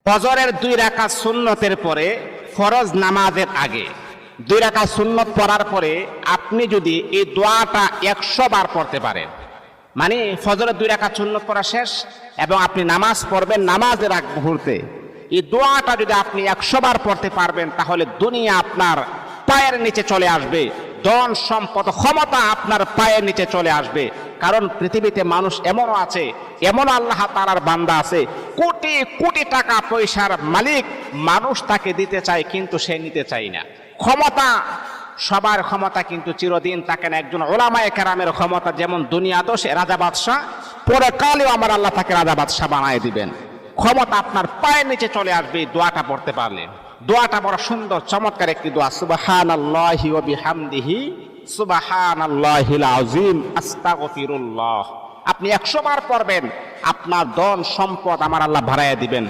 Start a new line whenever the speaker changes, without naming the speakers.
ফজরের 2 রাকাত সুন্নতের পরে ফরজ নামাজের আগে 2 রাকাত সুন্নত পড়ার পরে আপনি যদি এই দোয়াটা 100 বার পড়তে পারেন, মানে ফজরের 2 রাকাত সুন্নত পড়া শেষ এবং আপনি নামাজ পড়বেন, নামাজের আগ মুহূর্তে এই দোয়াটা যদি আপনি 100 বার পড়তে পারবেন, তাহলে দুনিয়া আপনার পায়ের নিচে চলে আসবে, ধন সম্পদ ক্ষমতা আপনার পায়ের নিচে চলে আসবে। কারণ পৃথিবীতে মানুষ এমনও আছে, এমন আল্লাহ তাআলার বান্দা আছে, কোটি কোটি টাকা পয়সার মালিক, মানুষ তাকে দিতে চায় কিন্তু সে নিতে চায় না। ক্ষমতা, সবার ক্ষমতা কিন্তু চিরদিন থাকে না। একজন ওলামায়ে কেরামের ক্ষমতা যেমন দুনিয়াতেও সে রাজা বাদশাহ, পরকালেও আমার আল্লাহ তাকে রাজা বাদশাহ বানায় দিবেন। ক্ষমতা আপনার পায়ের নিচে চলে আসবে এই দোয়াটা পড়তে পারলে। দোয়াটা বড় সুন্দর চমৎকার একটি দোয়া, সুবহানাল্লাহি ওয়া বিহামদিহি সুবহানাল্লাহিল আযীম আস্তাগফিরুল্লাহ। আপনি 100 বার পড়বেন, আপনার ধন সম্পদ আমার আল্লাহ বাড়াইয়া দিবেন।